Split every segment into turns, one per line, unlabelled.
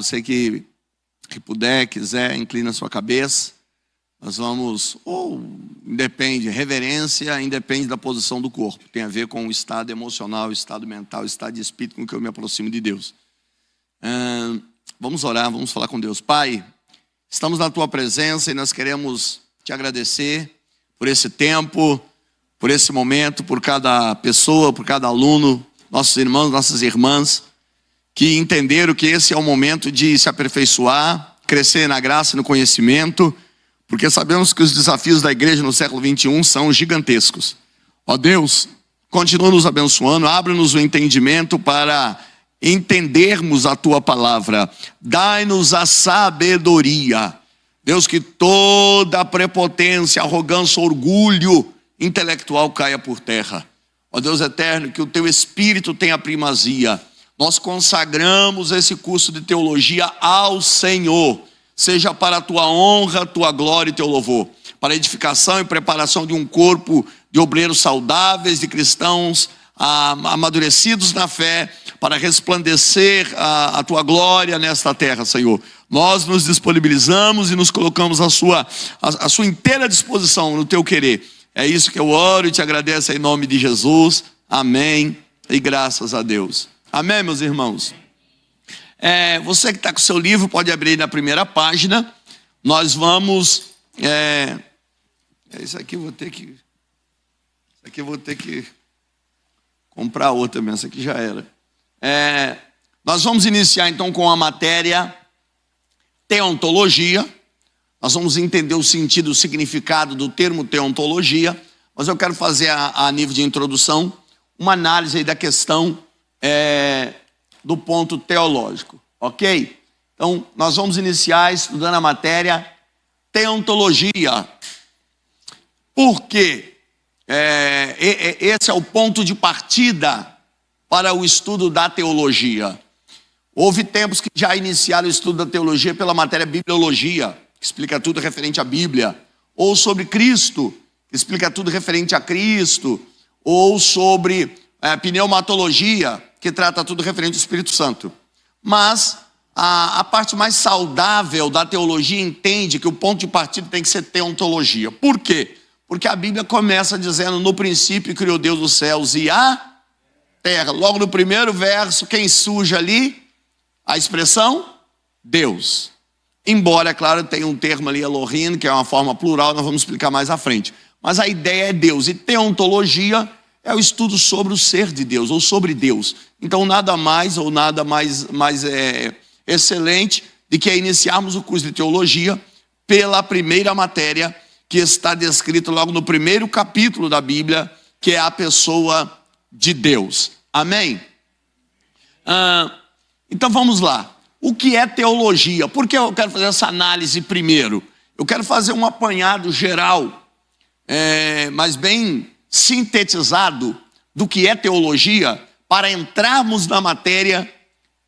Você que puder, quiser, inclina a sua cabeça. Nós vamos, independe, reverência independe da posição do corpo. Tem a ver com o estado emocional, o estado mental, o estado de espírito com que eu me aproximo de Deus. Vamos orar, vamos falar com Deus. Pai, estamos na Tua presença e nós queremos Te agradecer por esse tempo, por esse momento, por cada pessoa, por cada aluno, nossos irmãos, nossas irmãs, que entenderam que esse é o momento de se aperfeiçoar, crescer na graça e no conhecimento, porque sabemos que os desafios da igreja no século 21 são gigantescos. Ó Deus, continua nos abençoando, abre-nos o entendimento para entendermos a Tua palavra. Dai-nos a sabedoria. Deus, que toda prepotência, arrogância, orgulho intelectual caia por terra. Ó Deus eterno, que o Teu Espírito tenha primazia. Nós consagramos esse curso de teologia ao Senhor, seja para a Tua honra, Tua glória e Teu louvor, para a edificação e preparação de um corpo de obreiros saudáveis, de cristãos amadurecidos na fé, para resplandecer a Tua glória nesta terra, Senhor. Nós nos disponibilizamos e nos colocamos à sua inteira disposição no Teu querer. É isso que eu oro e Te agradeço em nome de Jesus. Amém e graças a Deus. Amém, meus irmãos? Você que está com o seu livro, pode abrir na primeira página. Nós vamos... Isso aqui eu vou ter que comprar outra mesmo. Isso aqui já era. Nós vamos iniciar então com a matéria teontologia. Nós vamos entender o sentido, o significado do termo teontologia. Mas eu quero fazer a nível de introdução uma análise aí da questão do ponto teológico, ok? Então, nós vamos iniciar estudando a matéria teontologia. Por quê? Esse é o ponto de partida para o estudo da teologia. Houve tempos que já iniciaram o estudo da teologia pela matéria bibliologia, que explica tudo referente à Bíblia, ou sobre Cristo, que explica tudo referente a Cristo, ou sobre pneumatologia, que trata tudo referente ao Espírito Santo. Mas a parte mais saudável da teologia entende que o ponto de partida tem que ser teontologia. Por quê? Porque a Bíblia começa dizendo: no princípio criou Deus os céus e a terra. Logo no primeiro verso, quem surge ali? A expressão Deus. Embora, é claro, tenha um termo ali, Elohim, que é uma forma plural, nós vamos explicar mais à frente. Mas a ideia é Deus. E teontologia é o estudo sobre o ser de Deus, ou sobre Deus. Então, nada mais excelente de que iniciarmos o curso de teologia pela primeira matéria que está descrita logo no primeiro capítulo da Bíblia, que é a pessoa de Deus. Amém? Então, vamos lá. O que é teologia? Por que eu quero fazer essa análise primeiro? Eu quero fazer um apanhado geral, mas bem sintetizado do que é teologia, para entrarmos na matéria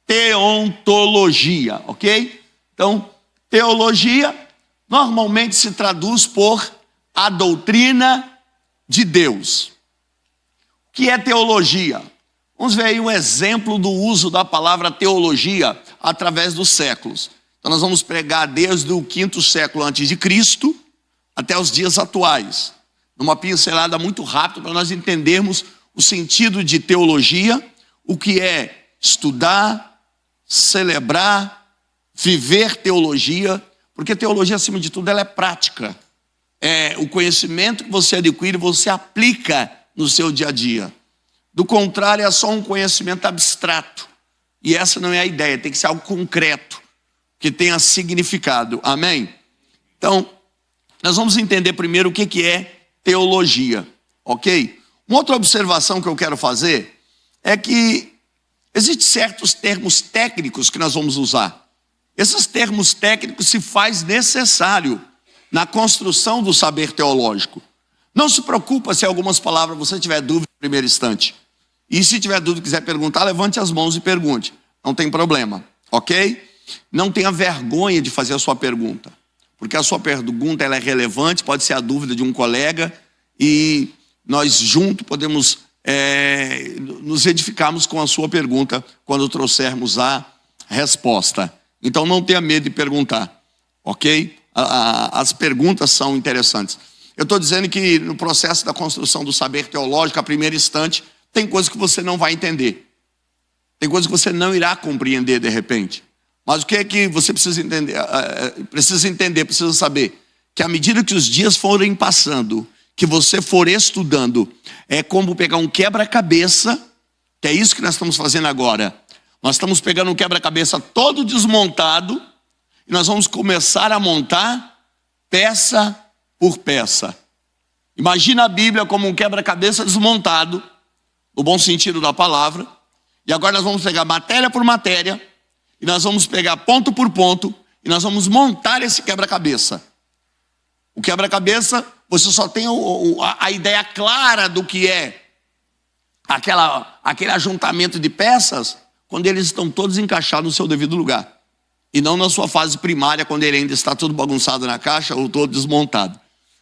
teontologia, ok? Então, teologia normalmente se traduz por a doutrina de Deus. O que é teologia? Vamos ver aí um exemplo do uso da palavra teologia através dos séculos. Então nós vamos pregar desde o 5º século antes de Cristo até os dias atuais. Numa pincelada muito rápida para nós entendermos o sentido de teologia, o que é estudar, celebrar, viver teologia, porque teologia, acima de tudo, ela é prática. É o conhecimento que você adquire, você aplica no seu dia a dia. Do contrário, é só um conhecimento abstrato. E essa não é a ideia, tem que ser algo concreto, que tenha significado. Amém? Então, nós vamos entender primeiro o que é teologia, ok? Uma outra observação que eu quero fazer é que existem certos termos técnicos que nós vamos usar. Esses termos técnicos se faz necessário na construção do saber teológico. Não se preocupa se algumas palavras você tiver dúvida no primeiro instante. E se tiver dúvida e quiser perguntar, levante as mãos e pergunte. Não tem problema, ok? Não tenha vergonha de fazer a sua pergunta. Porque a sua pergunta ela é relevante, pode ser a dúvida de um colega. E nós juntos podemos nos edificarmos com a sua pergunta quando trouxermos a resposta. Então não tenha medo de perguntar, ok? As perguntas são interessantes. Eu estou dizendo que no processo da construção do saber teológico, a primeiro instante, tem coisas que você não vai entender. Tem coisas que você não irá compreender de repente. Mas o que é que você precisa entender? Precisa saber que à medida que os dias forem passando, que você for estudando, é como pegar um quebra-cabeça, que é isso que nós estamos fazendo agora. Nós estamos pegando um quebra-cabeça todo desmontado e nós vamos começar a montar peça por peça. Imagina a Bíblia como um quebra-cabeça desmontado, no bom sentido da palavra, e agora nós vamos pegar matéria por matéria, e nós vamos pegar ponto por ponto, e nós vamos montar esse quebra-cabeça. O quebra-cabeça, você só tem a ideia clara do que é aquele ajuntamento de peças, quando eles estão todos encaixados no seu devido lugar. E não na sua fase primária, quando ele ainda está todo bagunçado na caixa ou todo desmontado.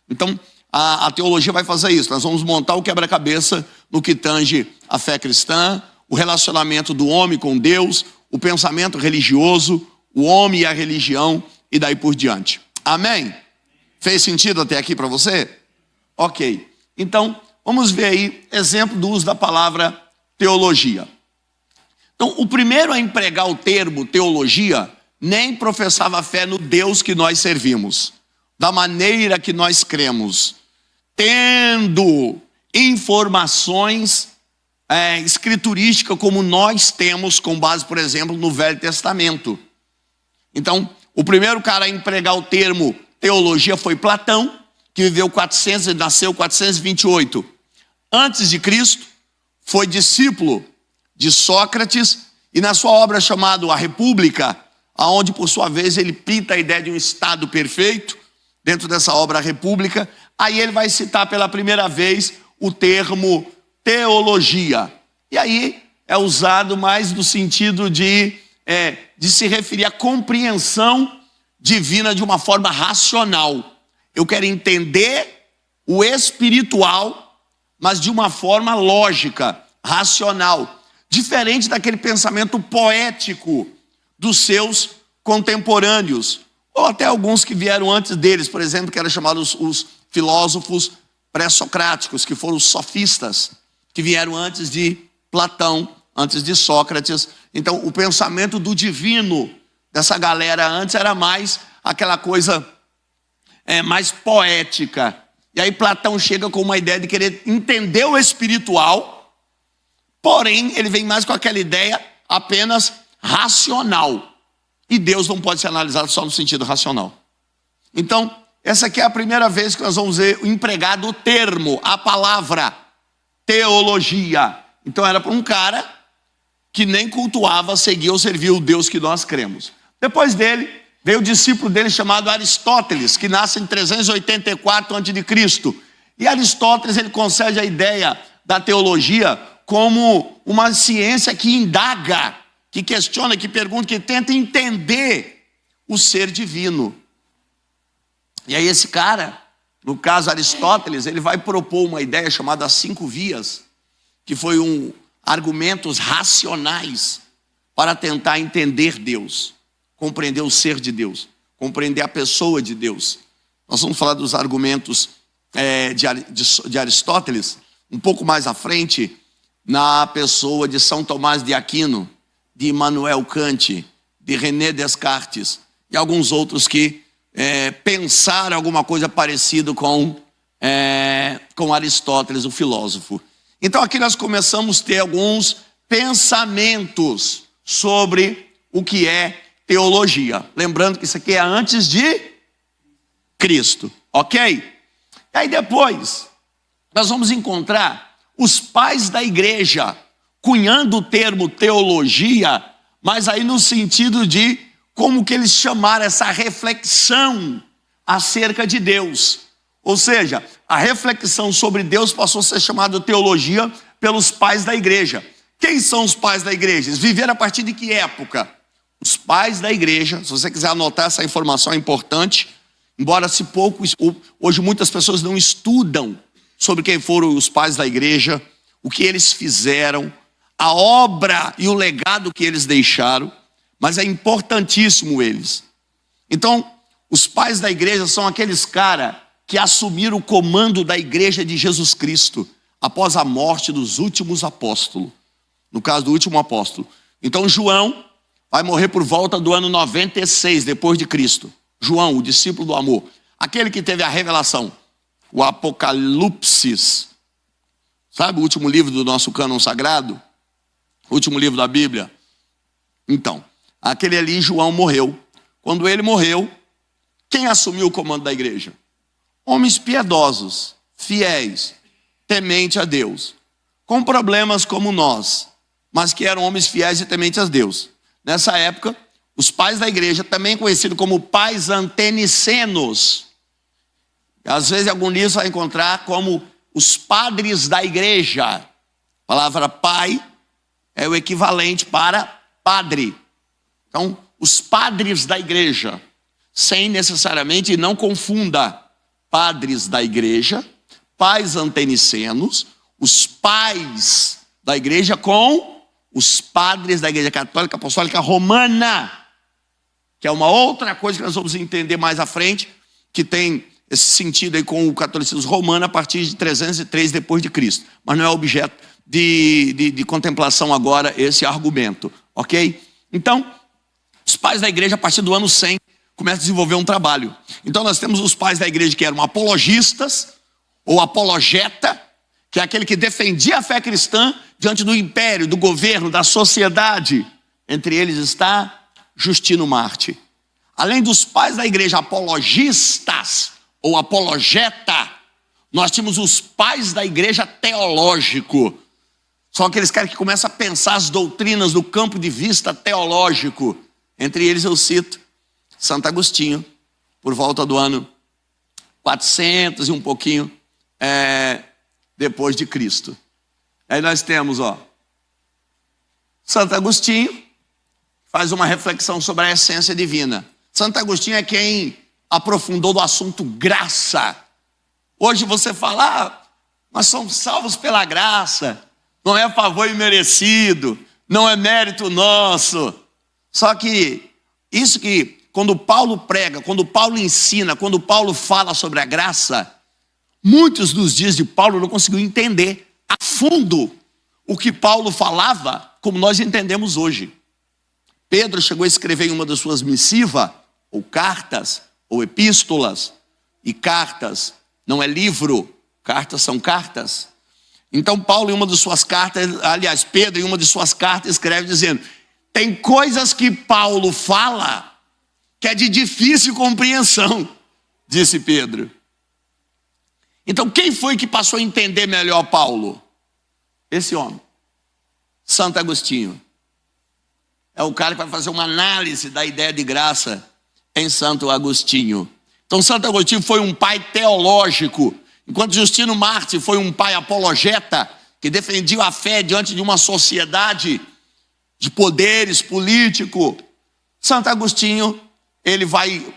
Então, a teologia vai fazer isso. Nós vamos montar o quebra-cabeça no que tange a fé cristã, o relacionamento do homem com Deus, o pensamento religioso, o homem e a religião, e daí por diante. Amém? Fez sentido até aqui para você? Ok. Então, vamos ver aí exemplo do uso da palavra teologia. Então, o primeiro a empregar o termo teologia nem professava fé no Deus que nós servimos, da maneira que nós cremos, tendo informações escriturísticas como nós temos, com base, por exemplo, no Velho Testamento. Então, o primeiro cara a empregar o termo teologia foi Platão, que viveu nasceu 428 antes de Cristo, foi discípulo de Sócrates, e na sua obra chamada A República, aonde por sua vez ele pinta a ideia de um Estado perfeito, dentro dessa obra A República, aí ele vai citar pela primeira vez o termo teologia. E aí é usado mais no sentido de se referir à compreensão divina de uma forma racional. Eu quero entender o espiritual, mas de uma forma lógica, racional. Diferente daquele pensamento poético dos seus contemporâneos, ou até alguns que vieram antes deles, por exemplo, que eram chamados os filósofos pré-socráticos, que foram os sofistas, que vieram antes de Platão, antes de Sócrates. Então, o pensamento do divino dessa galera antes era mais aquela coisa mais poética. E aí Platão chega com uma ideia de querer entender o espiritual, porém, ele vem mais com aquela ideia apenas racional. E Deus não pode ser analisado só no sentido racional. Então, essa aqui é a primeira vez que nós vamos ver o empregado o termo, a palavra teologia. Então, era para um cara que nem cultuava, seguia ou servia o Deus que nós cremos. Depois dele, veio o discípulo dele chamado Aristóteles, que nasce em 384 a.C. E Aristóteles, ele concede a ideia da teologia como uma ciência que indaga, que questiona, que pergunta, que tenta entender o ser divino. E aí esse cara, no caso Aristóteles, ele vai propor uma ideia chamada as 5 vias, que foi argumentos racionais para tentar entender Deus, compreender o ser de Deus, compreender a pessoa de Deus. Nós vamos falar dos argumentos de Aristóteles um pouco mais à frente, na pessoa de São Tomás de Aquino, de Immanuel Kant, de René Descartes e alguns outros que pensaram alguma coisa parecida com Aristóteles, o filósofo. Então aqui nós começamos a ter alguns pensamentos sobre o que é teologia. Lembrando que isso aqui é antes de Cristo, ok? E aí depois nós vamos encontrar os pais da igreja cunhando o termo teologia, mas aí no sentido de como que eles chamaram essa reflexão acerca de Deus. Ou seja, a reflexão sobre Deus passou a ser chamada teologia pelos pais da igreja. Quem são os pais da igreja? Eles viveram a partir de que época? Os pais da igreja, se você quiser anotar essa informação é importante, embora hoje muitas pessoas não estudam sobre quem foram os pais da igreja, o que eles fizeram, a obra e o legado que eles deixaram. mas é importantíssimo eles. Então, os pais da igreja são aqueles caras que assumiram o comando da igreja de Jesus Cristo após a morte dos últimos apóstolos. No caso do último apóstolo. Então, João vai morrer por volta do ano 96 depois de Cristo. João, o discípulo do amor. Aquele que teve a revelação. O Apocalipse. Sabe o último livro do nosso cânon sagrado? O último livro da Bíblia? Então, aquele ali, João, morreu. Quando ele morreu, quem assumiu o comando da igreja? Homens piedosos, fiéis, tementes a Deus, com problemas como nós, mas que eram homens fiéis e tementes a Deus. Nessa época, os pais da igreja, também conhecidos como pais antenicenos, às vezes em algum livro você vai encontrar como os padres da igreja. A palavra pai é o equivalente para padre. Então, os padres da igreja, sem necessariamente, não confunda, padres da igreja, pais antenicenos, os pais da igreja com os padres da igreja católica apostólica romana, que é uma outra coisa que nós vamos entender mais à frente, que tem esse sentido aí com o catolicismo romano a partir de 303 depois de Cristo. Mas não é objeto de contemplação agora esse argumento, ok? Então, os pais da igreja a partir do ano 100 começam a desenvolver um trabalho. Então nós temos os pais da igreja que eram apologistas, ou apologeta, que é aquele que defendia a fé cristã diante do império, do governo, da sociedade. Entre eles está Justino Marte. Além dos pais da igreja apologistas, ou apologeta, nós tínhamos os pais da igreja teológico. São aqueles caras que começam a pensar as doutrinas do campo de vista teológico. Entre eles eu cito Santo Agostinho, por volta do ano 400 e um pouquinho depois de Cristo. Aí nós temos, Santo Agostinho faz uma reflexão sobre a essência divina. Santo Agostinho é quem aprofundou do assunto graça. Hoje você fala, nós somos salvos pela graça, não é favor imerecido, não é mérito nosso. Só que isso que quando Paulo prega, quando Paulo ensina, quando Paulo fala sobre a graça, muitos dos dias de Paulo não conseguiu entender a fundo o que Paulo falava como nós entendemos hoje. Pedro chegou a escrever em uma das suas missivas, ou cartas, ou epístolas, e cartas não é livro, cartas são cartas. Então Paulo em uma de suas cartas, aliás, Pedro em uma de suas cartas escreve dizendo, tem coisas que Paulo fala que é de difícil compreensão, disse Pedro. Então quem foi que passou a entender melhor Paulo? Esse homem, Santo Agostinho. É o cara que vai fazer uma análise da ideia de graça em Santo Agostinho. Então Santo Agostinho foi um pai teológico, enquanto Justino Marte foi um pai apologeta, que defendia a fé diante de uma sociedade de poderes políticos. Santo Agostinho, ele vai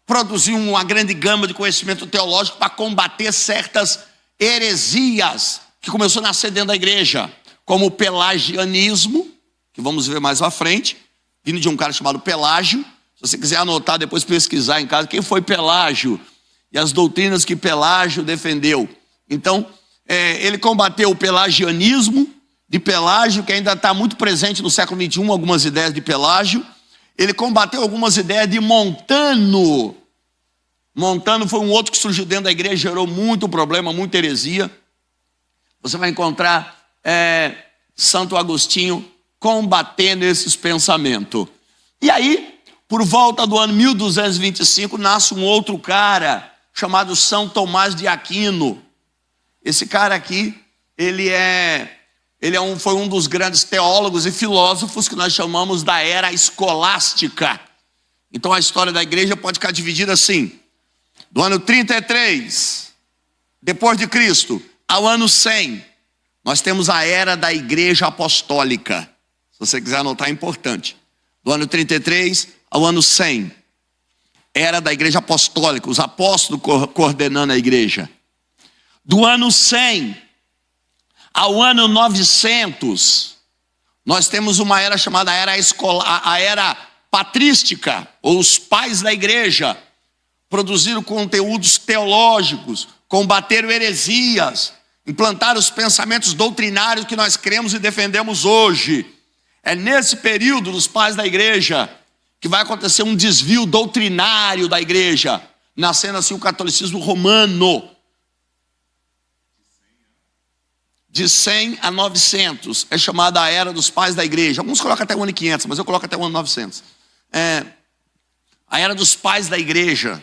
produzir uma grande gama de conhecimento teológico para combater certas heresias que começou a nascer dentro da igreja, como o pelagianismo, que vamos ver mais à frente, vindo de um cara chamado Pelágio. Se você quiser anotar, depois pesquisar em casa, quem foi Pelágio e as doutrinas que Pelágio defendeu. Então, ele combateu o pelagianismo de Pelágio, que ainda está muito presente no século XXI, algumas ideias de Pelágio. Ele combateu algumas ideias de Montano. Montano foi um outro que surgiu dentro da igreja, gerou muito problema, muita heresia. Você vai encontrar Santo Agostinho combatendo esses pensamentos. E aí, por volta do ano 1225, nasce um outro cara, chamado São Tomás de Aquino. Esse cara aqui, foi um dos grandes teólogos e filósofos que nós chamamos da era escolástica. Então a história da igreja pode ficar dividida assim: do ano 33 depois de Cristo ao ano 100, nós temos a era da igreja apostólica. Se você quiser anotar, é importante. Do ano 33 ao ano 100, era da igreja apostólica, os apóstolos coordenando a igreja. Do ano 100 ao ano 900, Nós temos uma era chamada a era patrística, ou os pais da igreja. Produziram conteúdos teológicos, combateram heresias, implantaram os pensamentos doutrinários que nós cremos e defendemos hoje. É nesse período dos pais da igreja que vai acontecer um desvio doutrinário da igreja, nascendo assim o catolicismo romano. De 100 a 900 é chamada a era dos pais da igreja. Alguns colocam até o ano 500, mas eu coloco até o ano 900. A era dos pais da igreja.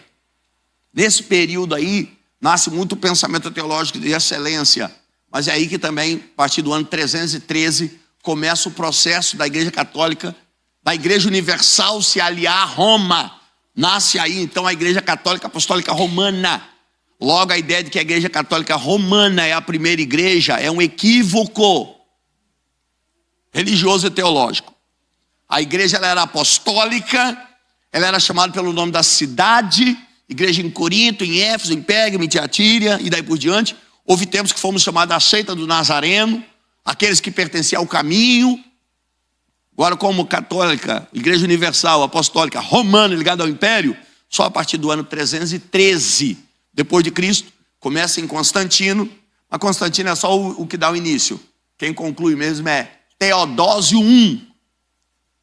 Nesse período aí, nasce muito pensamento teológico de excelência. Mas é aí que também, a partir do ano 313, começa o processo da igreja católica, da igreja universal se aliar a Roma. Nasce aí, então, a igreja católica apostólica romana. Logo, a ideia de que a igreja católica romana é a primeira igreja é um equívoco religioso e teológico. A igreja ela era apostólica, ela era chamada pelo nome da cidade, igreja em Corinto, em Éfeso, em Pérgamo, em Tiatira e daí por diante. Houve tempos que fomos chamados a seita do Nazareno, aqueles que pertenciam ao caminho. Agora, como católica, igreja universal, apostólica, romana, ligada ao império, só a partir do ano 313 depois de Cristo, começa em Constantino. Mas Constantino é só o que dá o início. Quem conclui mesmo é Teodósio I,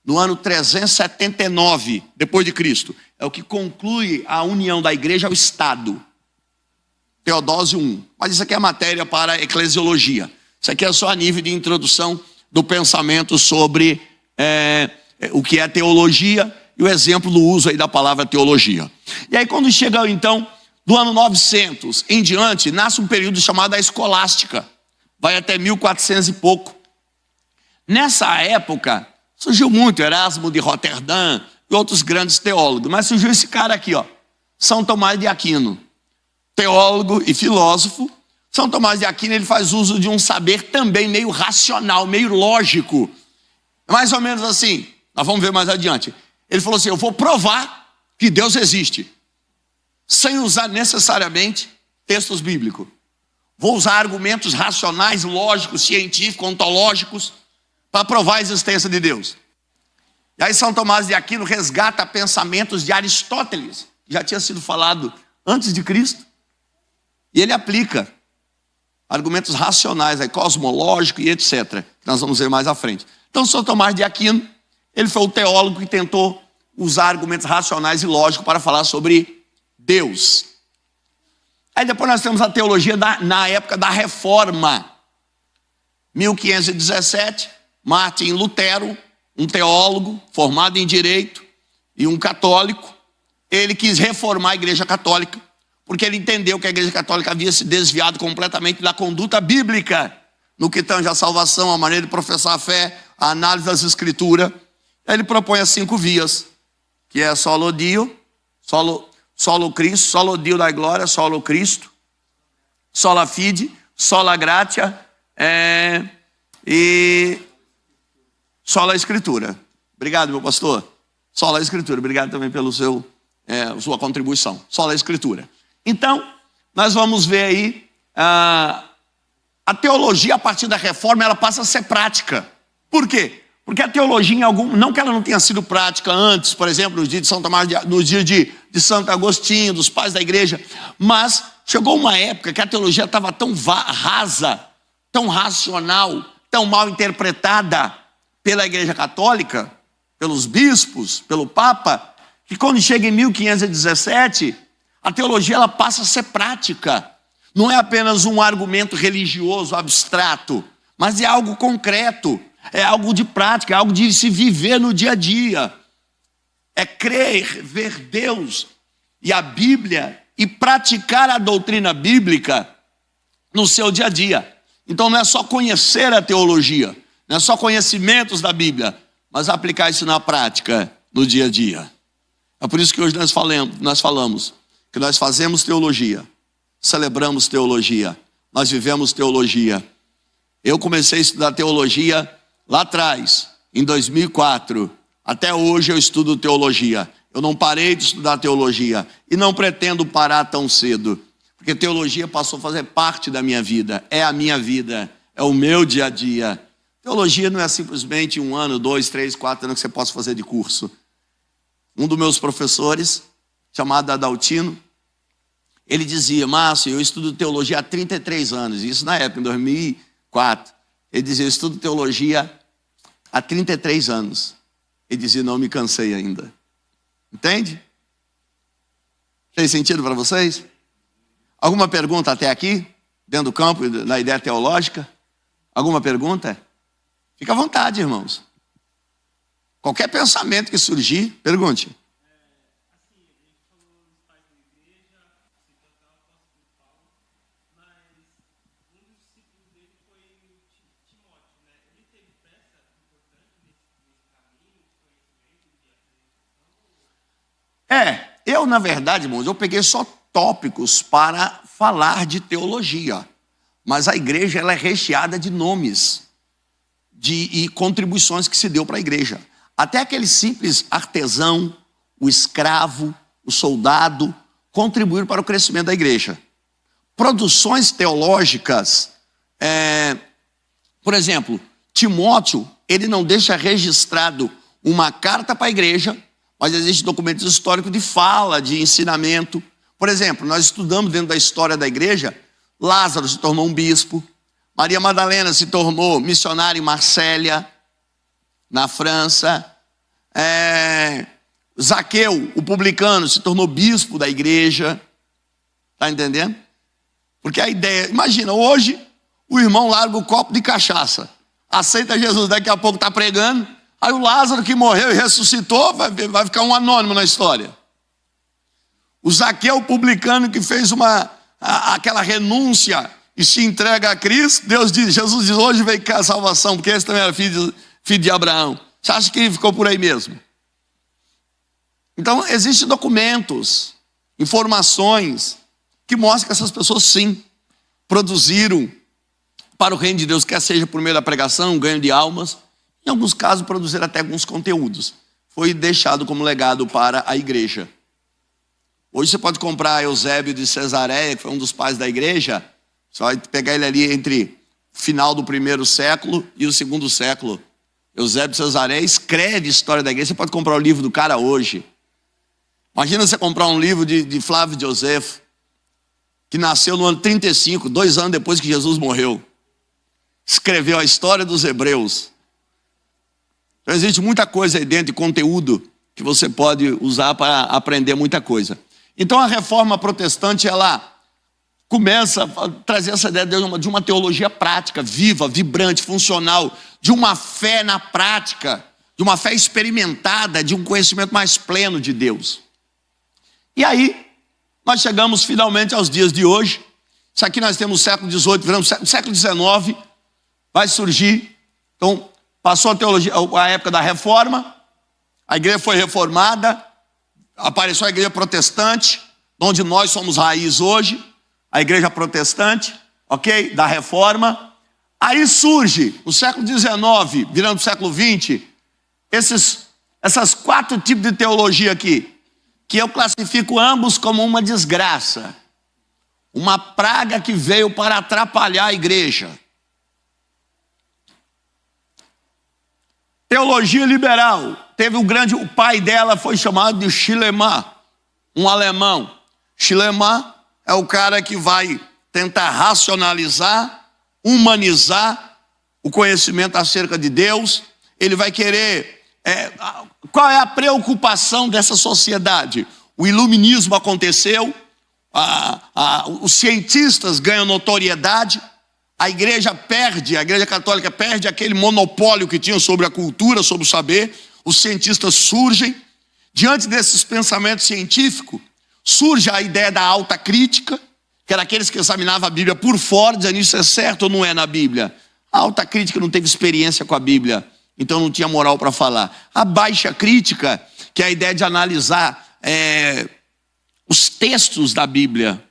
no ano 379 depois de Cristo. É o que conclui a união da igreja ao Estado. Teodósio I. Mas isso aqui é matéria para eclesiologia. Isso aqui é só a nível de introdução do pensamento sobre o que é teologia e o exemplo do uso aí da palavra teologia. E aí quando chega então do ano 900 em diante, nasce um período chamado a escolástica. Vai até 1400 e pouco. Nessa época, surgiu muito Erasmo de Roterdã e outros grandes teólogos. Mas surgiu esse cara aqui, ó, São Tomás de Aquino. Teólogo e filósofo. São Tomás de Aquino, ele faz uso de um saber também meio racional, meio lógico. Mais ou menos assim, nós vamos ver mais adiante. Ele falou assim, eu vou provar que Deus existe, sem usar necessariamente textos bíblicos. Vou usar argumentos racionais, lógicos, científicos, ontológicos, para provar a existência de Deus. E aí São Tomás de Aquino resgata pensamentos de Aristóteles, que já tinha sido falado antes de Cristo, e ele aplica argumentos racionais, aí, cosmológicos e etc., que nós vamos ver mais à frente. Então, São Tomás de Aquino, ele foi o teólogo que tentou usar argumentos racionais e lógicos para falar sobre Deus. Aí depois nós temos a teologia na época da Reforma. 1517, Martim Lutero, um teólogo formado em direito e um católico, ele quis reformar a igreja católica, porque ele entendeu que a igreja católica havia se desviado completamente da conduta bíblica, no que tange a salvação, a maneira de professar a fé, a análise das escrituras. Ele propõe as 5 vias, que é solo Dio, solo Cristo, solo Dio da glória, solo Cristo, sola fide, sola gratia e sola escritura. Obrigado, meu pastor. Sola escritura. Obrigado também pelo sua contribuição. Sola escritura. Então, nós vamos ver aí a teologia a partir da reforma, ela passa a ser prática. Por quê? Porque a teologia, não que ela não tenha sido prática antes, por exemplo, nos dias de São Tomás, nos dias de Santo Agostinho, dos pais da igreja, mas chegou uma época que a teologia estava tão rasa, tão racional, tão mal interpretada pela igreja católica, pelos bispos, pelo Papa, que quando chega em 1517, a teologia ela passa a ser prática. Não é apenas um argumento religioso abstrato, mas é algo concreto, é algo de prática, é algo de se viver no dia a dia. É crer, ver Deus e a Bíblia e praticar a doutrina bíblica no seu dia a dia. Então não é só conhecer a teologia, não é só conhecimentos da Bíblia, mas aplicar isso na prática, no dia a dia. É por isso que hoje nós falamos que nós fazemos teologia, celebramos teologia, nós vivemos teologia. Eu comecei a estudar teologia lá atrás, em 2004. Até hoje eu estudo teologia. Eu não parei de estudar teologia e não pretendo parar tão cedo, porque teologia passou a fazer parte da minha vida, é a minha vida, é o meu dia a dia. Teologia não é simplesmente 1 ano, 2, 3, 4 anos que você possa fazer de curso. Um dos meus professores, chamado Adaltino, ele dizia: Márcio, eu estudo teologia há 33 anos. Isso na época, em 2004. Ele dizia: eu estudo teologia há 33 anos. Ele dizia: não me cansei ainda. Entende? Fez sentido para vocês? Alguma pergunta até aqui? Dentro do campo, na ideia teológica? Alguma pergunta? Fica à vontade, irmãos. Qualquer pensamento que surgir, pergunte. Eu, na verdade, irmãos, eu peguei só tópicos para falar de teologia. Mas a igreja, ela é recheada de nomes e contribuições que se deu para a igreja. Até aquele simples artesão, o escravo, o soldado, contribuíram para o crescimento da igreja. Produções teológicas, por exemplo, Timóteo, ele não deixa registrado uma carta para a igreja, mas existe documentos históricos de fala, de ensinamento. Por exemplo, nós estudamos dentro da história da igreja, Lázaro se tornou um bispo, Maria Madalena se tornou missionária em Marsella, na França, Zaqueu, o publicano, se tornou bispo da igreja. Está entendendo? Porque a ideia, imagina, hoje o irmão larga o copo de cachaça, aceita Jesus, daqui a pouco está pregando, aí o Lázaro que morreu e ressuscitou vai ficar um anônimo na história. O Zaqueu, o publicano, que fez aquela renúncia e se entrega a Cristo, Jesus diz: hoje veio cá a salvação, porque esse também era filho de Abraão. Você acha que ele ficou por aí mesmo? Então, existem documentos, informações, que mostram que essas pessoas, sim, produziram para o reino de Deus, quer seja por meio da pregação, ganho de almas, em alguns casos produziram até alguns conteúdos. Foi deixado como legado para a igreja. Hoje você pode comprar Eusébio de Cesareia, que foi um dos pais da igreja. Você vai pegar ele ali entre o final do 1º século e o 2º século. Eusébio de Cesareia escreve a história da igreja. Você pode comprar o livro do cara hoje. Imagina você comprar um livro de Flávio Josefo, que nasceu no ano 35, 2 anos depois que Jesus morreu. Escreveu a história dos hebreus. Então existe muita coisa aí dentro de conteúdo que você pode usar para aprender muita coisa. Então a reforma protestante, ela começa a trazer essa ideia de uma teologia prática, viva, vibrante, funcional, de uma fé na prática, de uma fé experimentada, de um conhecimento mais pleno de Deus. E aí, nós chegamos finalmente aos dias de hoje. Isso aqui nós temos o século XVIII, viramos século XIX, vai surgir. Então, passou a teologia, a época da reforma, a igreja foi reformada, apareceu a igreja protestante, onde nós somos raiz hoje, a igreja protestante, ok? Da reforma. Aí surge, no século XIX, virando o século XX, essas 4 tipos de teologia aqui, que eu classifico ambos como uma desgraça, uma praga que veio para atrapalhar a igreja. Teologia liberal, o pai dela foi chamado de Schleiermacher, um alemão. Schleiermacher é o cara que vai tentar racionalizar, humanizar o conhecimento acerca de Deus. Ele vai querer... qual é a preocupação dessa sociedade? O iluminismo aconteceu, os cientistas ganham notoriedade, a igreja católica perde aquele monopólio que tinha sobre a cultura, sobre o saber, os cientistas surgem. Diante desses pensamentos científicos, surge a ideia da alta crítica, que era aqueles que examinavam a Bíblia por fora, dizendo isso é certo ou não é na Bíblia. A alta crítica não teve experiência com a Bíblia, então não tinha moral para falar. A baixa crítica, que é a ideia de analisar os textos da Bíblia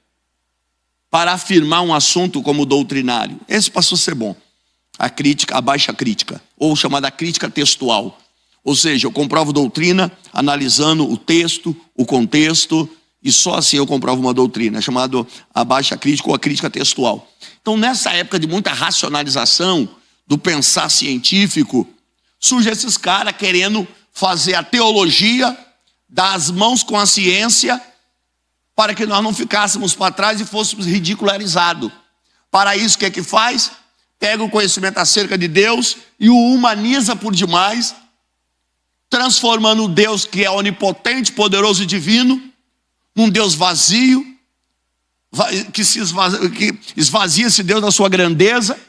para afirmar um assunto como doutrinário. Esse passou a ser bom. A baixa crítica, ou chamada crítica textual. Ou seja, eu comprovo doutrina analisando o texto, o contexto, e só assim eu comprovo uma doutrina. É chamado a baixa crítica ou a crítica textual. Então, nessa época de muita racionalização, do pensar científico, surgem esses caras querendo fazer a teologia, dar as mãos com a ciência, para que nós não ficássemos para trás e fôssemos ridicularizados. Para isso, o que é que faz? Pega o conhecimento acerca de Deus e o humaniza por demais, transformando o Deus que é onipotente, poderoso e divino, num Deus vazio, que esvazia esse Deus da sua grandeza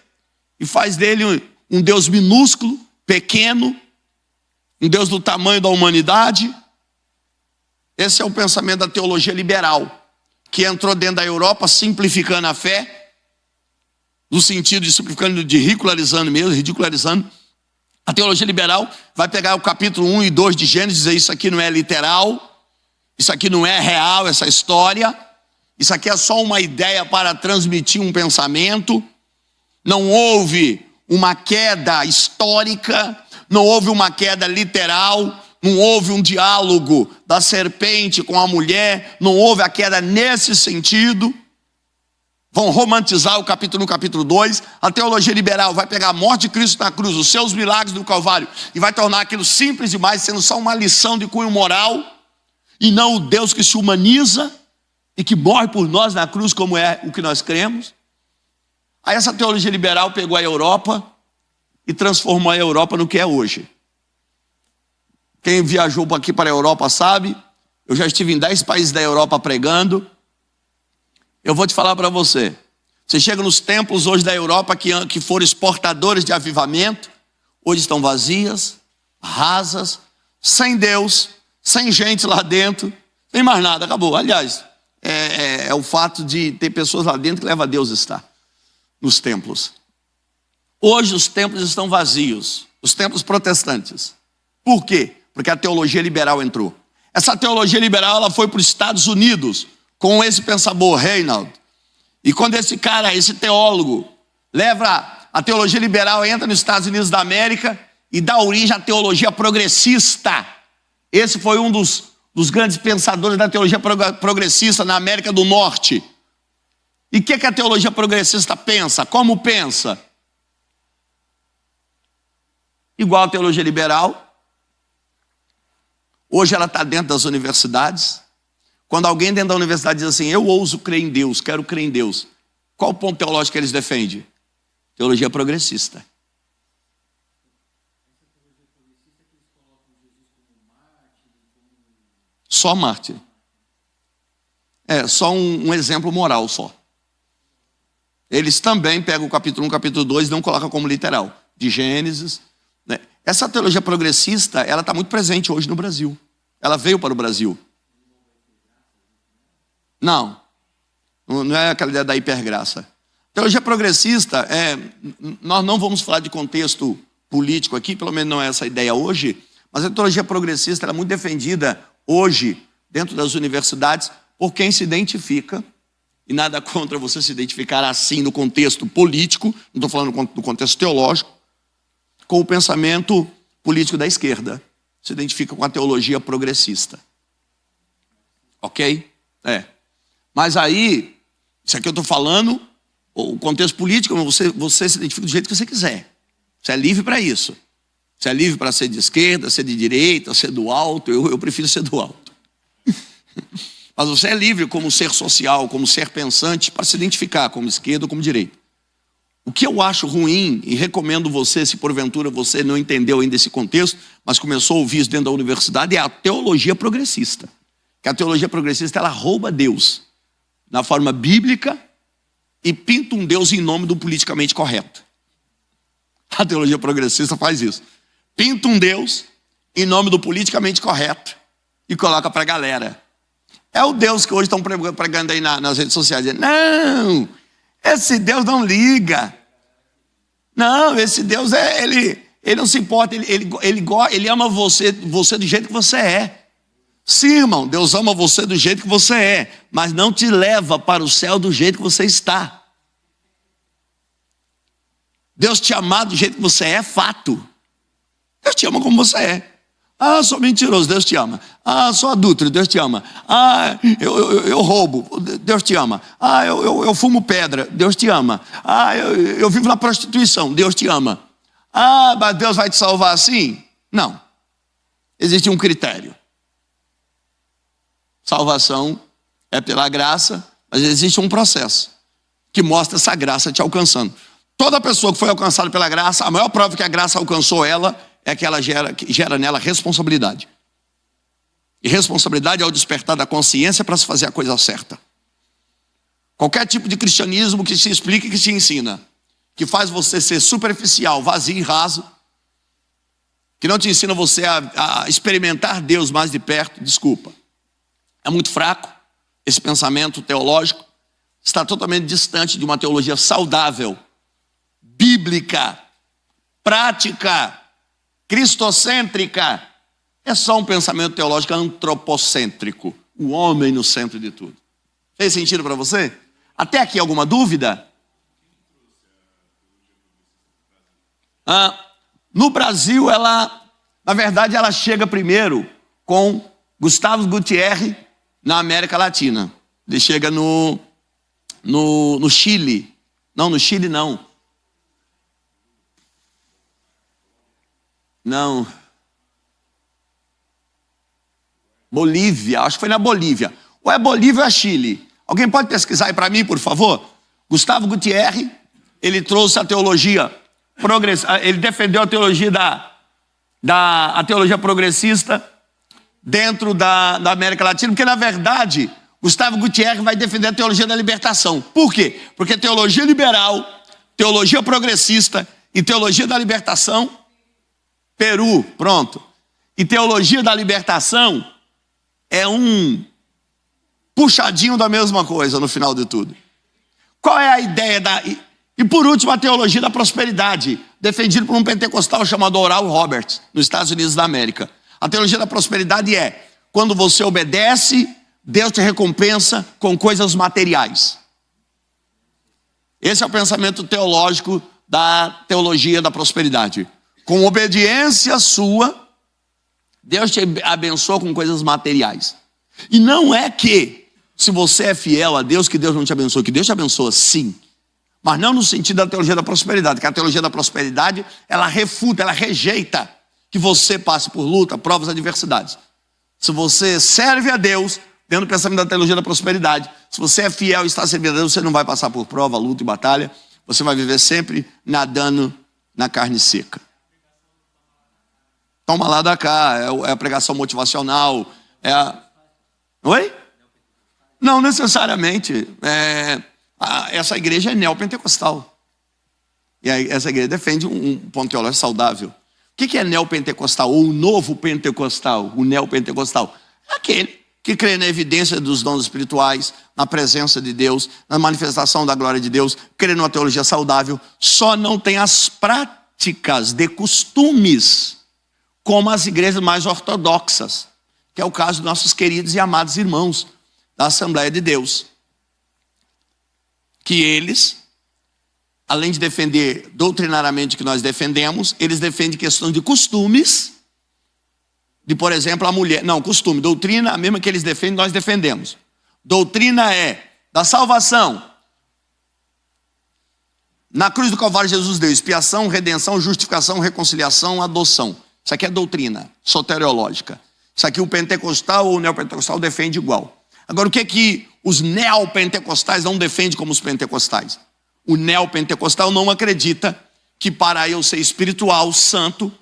e faz dele um Deus minúsculo, pequeno, um Deus do tamanho da humanidade. Esse é o pensamento da teologia liberal, que entrou dentro da Europa, simplificando a fé, no sentido de simplificando, de ridicularizando. A teologia liberal vai pegar o capítulo 1 e 2 de Gênesis e dizer: isso aqui não é literal, isso aqui não é real, essa história, isso aqui é só uma ideia para transmitir um pensamento. Não houve uma queda histórica, não houve uma queda literal, não houve um diálogo da serpente com a mulher, não houve a queda nesse sentido. Vão romantizar o capítulo 1, capítulo 2. A teologia liberal vai pegar a morte de Cristo na cruz, os seus milagres do Calvário, e vai tornar aquilo simples demais, sendo só uma lição de cunho moral, e não o Deus que se humaniza e que morre por nós na cruz, como é o que nós cremos. Aí essa teologia liberal pegou a Europa e transformou a Europa no que é hoje. Quem viajou aqui para a Europa sabe, eu já estive em 10 países da Europa pregando. Eu vou te falar para você, você chega nos templos hoje da Europa que foram exportadores de avivamento, hoje estão vazias, rasas, sem Deus, sem gente lá dentro, sem mais nada, acabou. Aliás, é o fato de ter pessoas lá dentro que leva a Deus a estar nos templos. Hoje os templos estão vazios, os templos protestantes. Por quê? Porque a teologia liberal entrou. Essa teologia liberal ela foi para os Estados Unidos, com esse pensador, Reinhold. E quando esse cara, esse teólogo, leva a teologia liberal, entra nos Estados Unidos da América e dá origem à teologia progressista. Esse foi um dos grandes pensadores da teologia progressista na América do Norte. E o que a teologia progressista pensa? Como pensa? Igual a teologia liberal. Hoje ela está dentro das universidades. Quando alguém dentro da universidade diz assim: eu ouso crer em Deus, quero crer em Deus, qual o ponto teológico que eles defendem? Teologia progressista. Só mártir. Só um exemplo moral só. Eles também pegam o capítulo 1, capítulo 2 e não colocam como literal. De Gênesis. Né? Essa teologia progressista, ela está muito presente hoje no Brasil. Ela veio para o Brasil. Não é aquela ideia da hipergraça. Teologia progressista, nós não vamos falar de contexto político aqui, pelo menos não é essa a ideia hoje, mas a teologia progressista ela é muito defendida hoje, dentro das universidades, por quem se identifica, e nada contra você se identificar assim no contexto político, não estou falando do contexto teológico, com o pensamento político da esquerda, se identifica com a teologia progressista. Ok? Mas aí, isso aqui eu estou falando, o contexto político, você se identifica do jeito que você quiser. Você é livre para isso. Você é livre para ser de esquerda, ser de direita, ser do alto. Eu prefiro ser do alto. Mas você é livre como ser social, como ser pensante, para se identificar como esquerda ou como direita. O que eu acho ruim, e recomendo você, se porventura você não entendeu ainda esse contexto, mas começou a ouvir isso dentro da universidade, é a teologia progressista. Que a teologia progressista, ela rouba Deus na forma bíblica e pinta um Deus em nome do politicamente correto. A teologia progressista faz isso. Pinta um Deus em nome do politicamente correto e coloca para a galera. É o Deus que hoje estão pregando aí nas redes sociais. Dizendo, não, esse Deus não liga. Não, esse Deus, ele não se importa, ele ama você do jeito que você é. Sim, irmão, Deus ama você do jeito que você é, mas não te leva para o céu do jeito que você está. Deus te amar do jeito que você é fato. Deus te ama como você é. Ah, sou mentiroso, Deus te ama. Ah, sou adúltero, Deus te ama. Ah, eu roubo, Deus te ama. Ah, eu fumo pedra, Deus te ama. Ah, eu vivo na prostituição, Deus te ama. Ah, mas Deus vai te salvar assim? Não. Existe um critério. Salvação é pela graça, mas existe um processo que mostra essa graça te alcançando. Toda pessoa que foi alcançada pela graça, a maior prova que a graça alcançou ela é que ela gera nela responsabilidade. E responsabilidade é o despertar da consciência para se fazer a coisa certa. Qualquer tipo de cristianismo que se explique e que te ensina, que faz você ser superficial, vazio e raso, que não te ensina você a experimentar Deus mais de perto, desculpa. É muito fraco. Esse pensamento teológico está totalmente distante de uma teologia saudável, bíblica, prática, cristocêntrica. É só um pensamento teológico antropocêntrico. O homem no centro de tudo. Fez sentido para você? Até aqui alguma dúvida? No Brasil, na verdade, ela chega primeiro com Gustavo Gutierrez na América Latina. Ele chega no Chile. Não, no Chile não. Não. Bolívia, acho que foi na Bolívia. Ou é Bolívia ou é Chile? Alguém pode pesquisar aí para mim, por favor? Gustavo Gutierrez, ele trouxe a teologia progressista, ele defendeu a teologia a teologia progressista dentro da América Latina, porque na verdade, Gustavo Gutierrez vai defender a teologia da libertação. Por quê? Porque teologia liberal, teologia progressista e teologia da libertação, Peru, pronto. E teologia da libertação é um puxadinho da mesma coisa no final de tudo. Qual é a ideia E por último, a teologia da prosperidade, defendida por um pentecostal chamado Oral Roberts, nos Estados Unidos da América. A teologia da prosperidade é, quando você obedece, Deus te recompensa com coisas materiais. Esse é o pensamento teológico da teologia da prosperidade. Com obediência sua, Deus te abençoa com coisas materiais. E não é que, se você é fiel a Deus, que Deus não te abençoa, que Deus te abençoa sim. Mas não no sentido da teologia da prosperidade, que a teologia da prosperidade, ela refuta, ela rejeita que você passe por luta, provas, adversidades. Se você serve a Deus, dentro do pensamento da teologia da prosperidade, se você é fiel e está servindo a Deus, você não vai passar por prova, luta e batalha, você vai viver sempre nadando na carne seca. Toma lá da cá, é a pregação motivacional, Oi? Não necessariamente. Essa igreja é neopentecostal. E essa igreja defende um ponto teológico saudável. O que é neopentecostal? Ou o novo pentecostal? O neopentecostal? É aquele que crê na evidência dos dons espirituais, na presença de Deus, na manifestação da glória de Deus, crê numa teologia saudável, só não tem as práticas de costumes, como as igrejas mais ortodoxas, que é o caso dos nossos queridos e amados irmãos da Assembleia de Deus. Que eles, além de defender doutrinariamente o que nós defendemos, eles defendem questões de costumes, de, por exemplo, a mulher. Não, costume, doutrina, a mesma que eles defendem, nós defendemos. Doutrina é da salvação. Na cruz do Calvário, Jesus deu expiação, redenção, justificação, reconciliação, adoção. Isso aqui é doutrina soteriológica. Isso aqui o pentecostal ou o neopentecostal defende igual. Agora, o que é que os neopentecostais não defendem como os pentecostais? O neopentecostal não acredita que para eu ser espiritual, santo,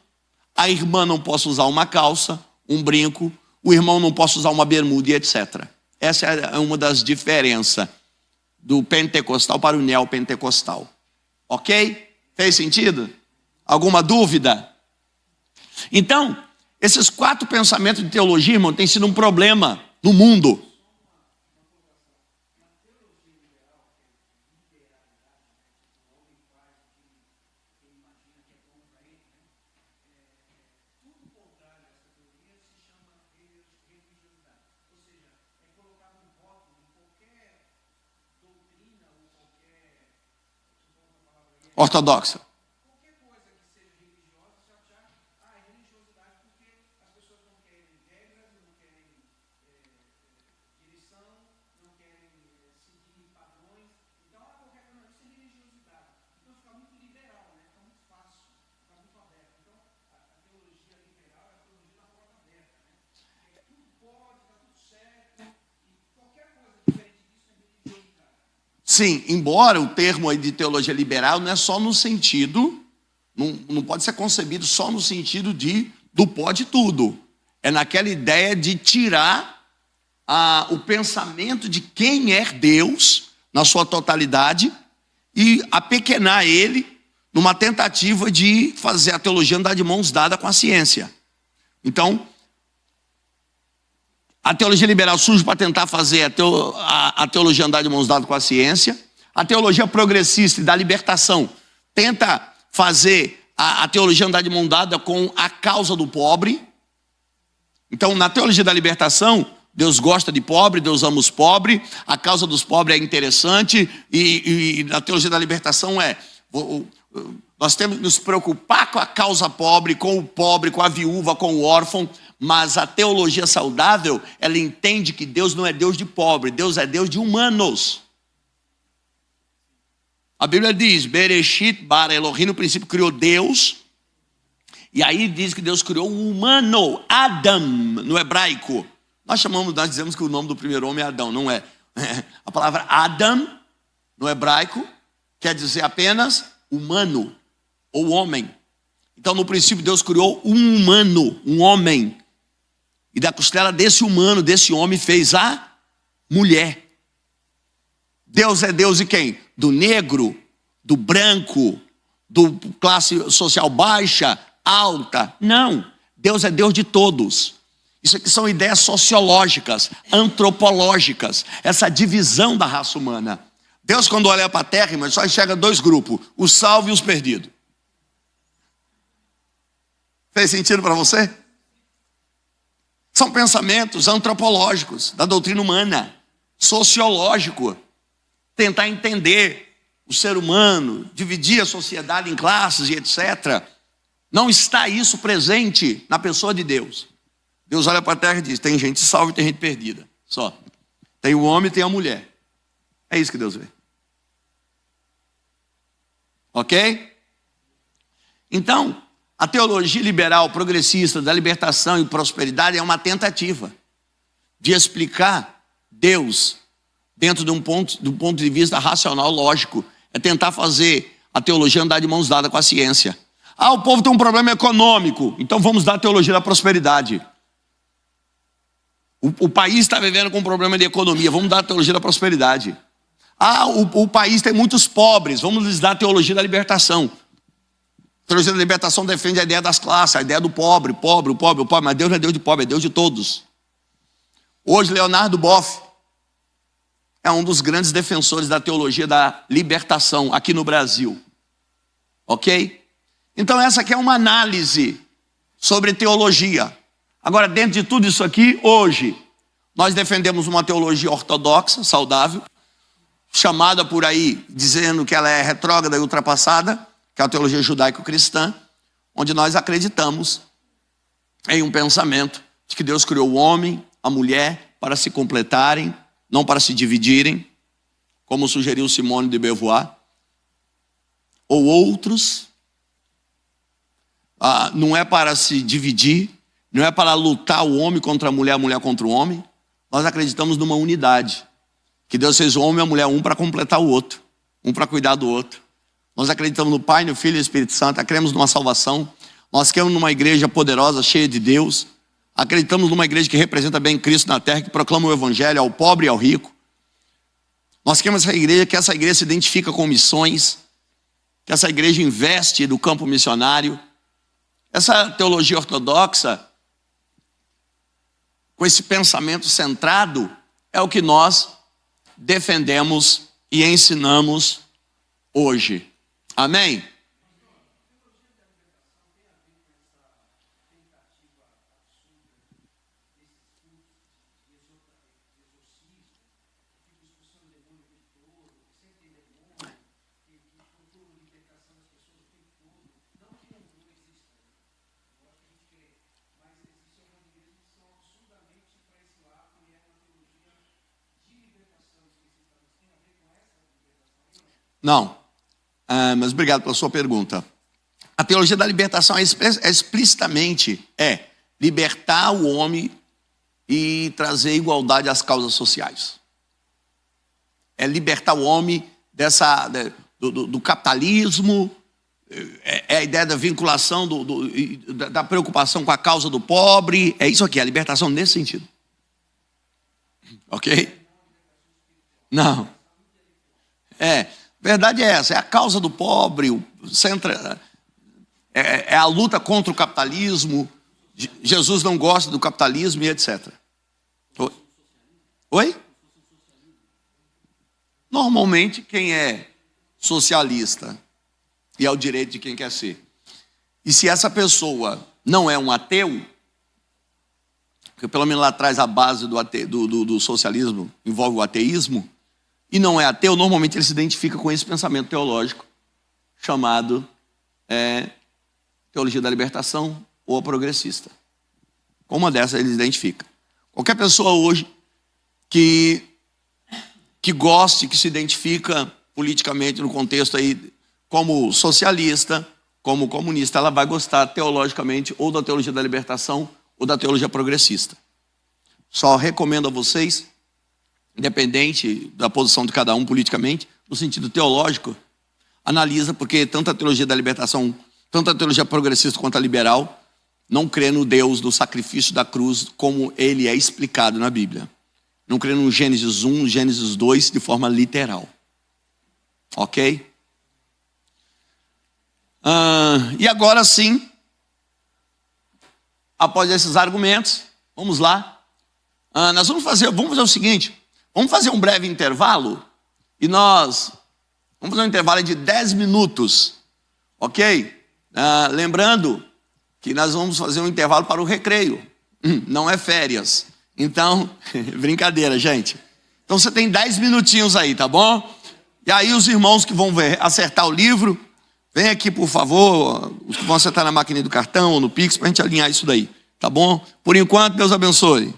a irmã não possa usar uma calça, um brinco, o irmão não possa usar uma bermuda e etc. Essa é uma das diferenças do pentecostal para o neopentecostal. Ok? Fez sentido? Alguma dúvida? Então, esses 4 pensamentos de teologia, irmão, têm sido um problema no mundo. Ortodoxa. Sim, embora o termo aí de teologia liberal não é só no sentido, não pode ser concebido só no sentido do pode tudo. É naquela ideia de tirar o pensamento de quem é Deus na sua totalidade e apequenar ele numa tentativa de fazer a teologia andar de mãos dadas com a ciência. Então, a teologia liberal surge para tentar fazer a teologia andar de mãos dadas com a ciência. A teologia progressista e da libertação tenta fazer a teologia andar de mão dada com a causa do pobre. Então, na teologia da libertação, Deus gosta de pobre, Deus ama os pobres, a causa dos pobres é interessante, e na teologia da libertação nós temos que nos preocupar com a causa pobre, com a viúva, com o órfão, mas a teologia saudável, ela entende que Deus não é Deus de pobre, Deus é Deus de humanos. A Bíblia diz, Bereshit bara Elohim, no princípio criou Deus, e aí diz que Deus criou um humano, Adam, no hebraico. Nós dizemos que o nome do primeiro homem é Adão, não é? A palavra Adam, no hebraico, quer dizer apenas humano, ou homem. Então, no princípio, Deus criou um humano, um homem. E da costela desse humano, desse homem, fez a mulher. Deus é Deus de quem? Do negro, do branco, do classe social baixa, alta. Não, Deus é Deus de todos. Isso aqui são ideias sociológicas, antropológicas, essa divisão da raça humana. Deus, quando olha para a terra, irmão, só enxerga dois grupos, os salvos e os perdidos. Fez sentido para você? São pensamentos antropológicos, da doutrina humana, sociológico. Tentar entender o ser humano, dividir a sociedade em classes e etc. Não está isso presente na pessoa de Deus. Deus olha para a terra e diz, tem gente salva e tem gente perdida. Só. Tem o homem e tem a mulher. É isso que Deus vê. Ok? Então, a teologia liberal progressista da libertação e prosperidade é uma tentativa de explicar Deus dentro de um ponto de vista racional, lógico. É tentar fazer a teologia andar de mãos dadas com a ciência. O povo tem um problema econômico, então vamos dar a teologia da prosperidade. O país está vivendo com um problema de economia, vamos dar a teologia da prosperidade. O país tem muitos pobres, vamos lhes dar a teologia da libertação. A teologia da libertação defende a ideia das classes, a ideia do pobre, mas Deus não é Deus de pobre, é Deus de todos. Hoje, Leonardo Boff é um dos grandes defensores da teologia da libertação aqui no Brasil. Ok? Então essa aqui é uma análise sobre teologia. Agora, dentro de tudo isso aqui, hoje, nós defendemos uma teologia ortodoxa, saudável, chamada por aí, dizendo que ela é retrógrada e ultrapassada, que é a teologia judaico-cristã, onde nós acreditamos em um pensamento de que Deus criou o homem, a mulher, para se completarem, não para se dividirem, como sugeriu Simone de Beauvoir, ou outros. Não é para se dividir, não é para lutar o homem contra a mulher contra o homem. Nós acreditamos numa unidade, que Deus fez o homem e a mulher um para completar o outro, um para cuidar do outro. Nós acreditamos no Pai, no Filho e no Espírito Santo, cremos numa salvação, nós cremos numa igreja poderosa, cheia de Deus, acreditamos numa igreja que representa bem Cristo na terra, que proclama o Evangelho ao pobre e ao rico. Nós queremos que essa igreja se identifica com missões, que essa igreja investe no campo missionário. Essa teologia ortodoxa, com esse pensamento centrado, é o que nós defendemos e ensinamos hoje. Amém? Não, mas obrigado pela sua pergunta. A teologia da libertação é explicitamente libertar o homem e trazer igualdade às causas sociais. é libertar o homem do capitalismo, é a ideia da vinculação, da preocupação com a causa do pobre. É isso aqui, a libertação nesse sentido. Ok? Não. Verdade é essa, é a causa do pobre, é a luta contra o capitalismo. Jesus não gosta do capitalismo e etc. Oi? Normalmente, quem é socialista, e é o direito de quem quer ser, e se essa pessoa não é um ateu, porque pelo menos lá atrás a base do socialismo envolve o ateísmo, e não é ateu, normalmente ele se identifica com esse pensamento teológico chamado teologia da libertação ou progressista. Com uma dessas ele se identifica. Qualquer pessoa hoje que goste, que se identifica politicamente no contexto aí como socialista, como comunista, ela vai gostar teologicamente ou da teologia da libertação ou da teologia progressista. Só recomendo a vocês, independente da posição de cada um politicamente, no sentido teológico, analisa, porque tanto a teologia da libertação, tanto a teologia progressista quanto a liberal, não crê no Deus do sacrifício da cruz como ele é explicado na Bíblia. Não crê no Gênesis 1, Gênesis 2 de forma literal. Ok? E agora sim, após esses argumentos, vamos lá. Nós vamos fazer o seguinte, vamos fazer um breve intervalo e nós vamos fazer um intervalo de 10 minutos, ok? Lembrando que nós vamos fazer um intervalo para o recreio, não é férias. Então, brincadeira, gente. Então você tem 10 minutinhos aí, tá bom? E aí os irmãos que vão acertar o livro, vem aqui, por favor, os que vão acertar na máquina do cartão ou no Pix, para a gente alinhar isso daí, tá bom? Por enquanto, Deus abençoe.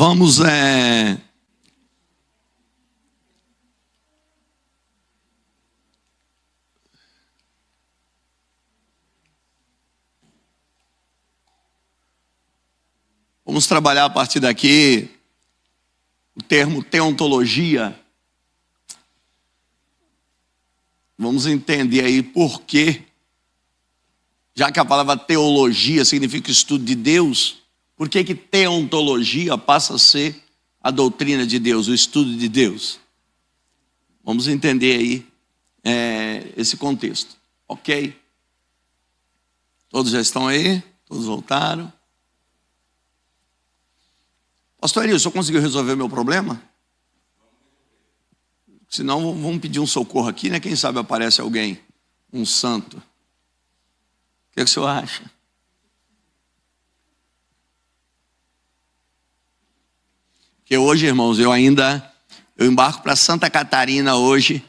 Vamos vamos trabalhar a partir daqui o termo teontologia. Vamos entender aí por quê, já que a palavra teologia significa estudo de Deus, por que que teontologia passa a ser a doutrina de Deus, o estudo de Deus? Vamos entender aí esse contexto, ok? Todos já estão aí? Todos voltaram? Pastor Eli, o senhor conseguiu resolver o meu problema? Senão vamos pedir um socorro aqui, né? Quem sabe aparece alguém, um santo. O que o senhor acha? Porque hoje, irmãos, eu embarco para Santa Catarina hoje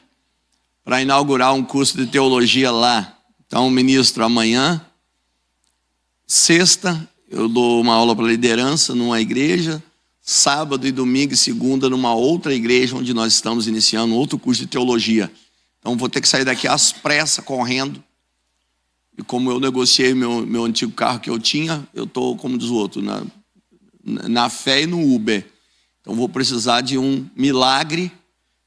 para inaugurar um curso de teologia lá. Então, ministro amanhã. Sexta, eu dou uma aula para liderança numa igreja. Sábado e domingo e segunda numa outra igreja onde nós estamos iniciando outro curso de teologia. Então vou ter que sair daqui às pressas, correndo. E como eu negociei meu antigo carro que eu tinha, eu estou, como diz o outro, na fé e no Uber. Então vou precisar de um milagre.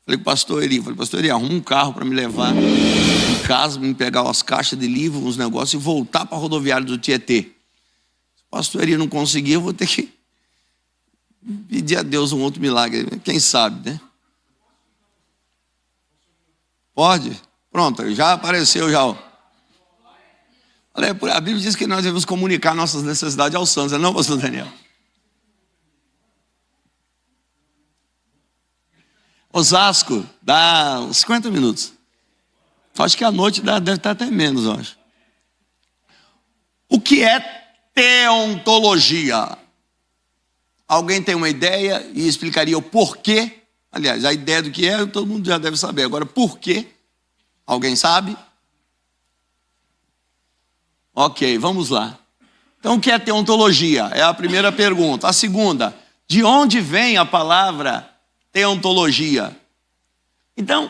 Falei com o pastor Eli, arruma um carro para me levar em casa, me pegar umas caixas de livro, uns negócios e voltar para a rodoviária do Tietê. Se o pastor Eli não conseguir, eu vou ter que pedir a Deus um outro milagre, quem sabe, né? Pode? Pronto, já apareceu já. Olha, a Bíblia diz que nós devemos comunicar nossas necessidades aos santos, não, pastor Daniel? Osasco, dá uns 50 minutos. Acho que à noite deve estar até menos, eu acho. O que é teontologia? Alguém tem uma ideia e explicaria o porquê? Aliás, a ideia do que é, todo mundo já deve saber. Agora, por quê? Alguém sabe? Ok, vamos lá. Então, o que é teontologia? É a primeira pergunta. A segunda, de onde vem a palavra teontologia? Então,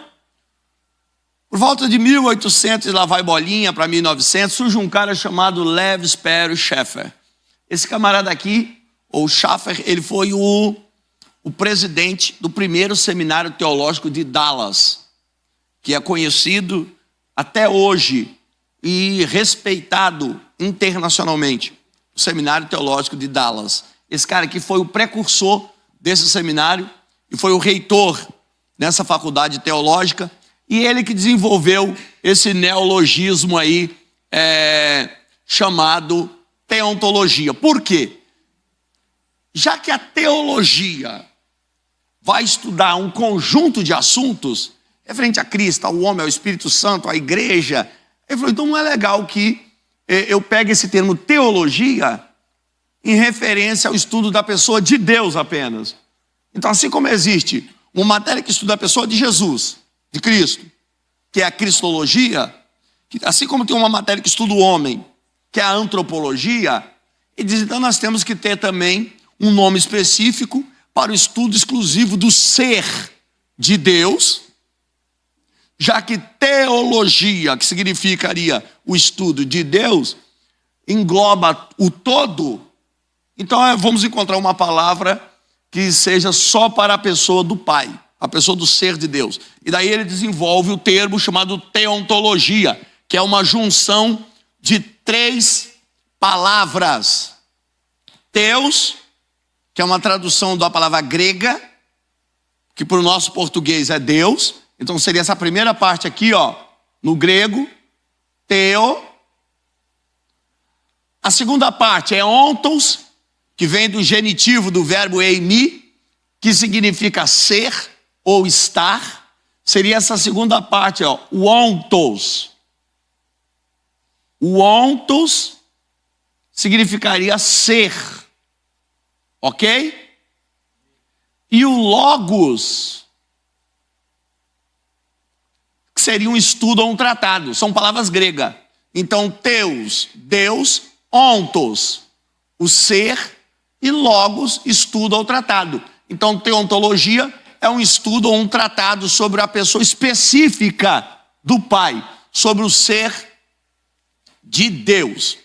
por volta de 1800, lá vai bolinha para 1900, surge um cara chamado Lev Sperry Chafer. Esse camarada aqui, ou Chafer, ele foi o presidente do primeiro seminário teológico de Dallas, que é conhecido até hoje e respeitado internacionalmente, o Seminário Teológico de Dallas. Esse cara aqui foi o precursor desse seminário e foi o reitor nessa faculdade teológica, e ele que desenvolveu esse neologismo aí chamado teontologia. Por quê? Já que a teologia vai estudar um conjunto de assuntos referente a Cristo, ao homem, ao Espírito Santo, à igreja, ele falou, então não é legal que eu pegue esse termo teologia em referência ao estudo da pessoa de Deus apenas. Então, assim como existe uma matéria que estuda a pessoa de Jesus, de Cristo, que é a cristologia, assim como tem uma matéria que estuda o homem, que é a antropologia, ele diz, então nós temos que ter também um nome específico para o estudo exclusivo do ser de Deus, já que teologia, que significaria o estudo de Deus, engloba o todo. Então vamos encontrar uma palavra que seja só para a pessoa do Pai, a pessoa do ser de Deus. E daí ele desenvolve o termo chamado teontologia, que é uma junção de 3 palavras. Teos, que é uma tradução da palavra grega, que para o nosso português é Deus. Então seria essa primeira parte aqui, ó, no grego, teo. A segunda parte é ontos, que vem do genitivo do verbo eimi, que significa ser ou estar. Seria essa segunda parte, ó, o ontos. O ontos significaria ser. Ok? E o logos, que seria um estudo ou um tratado. São palavras gregas. Então, teus, Deus, ontos, o ser, e logos, estudo ou tratado. Então, teontologia é um estudo ou um tratado sobre a pessoa específica do Pai, sobre o ser de Deus.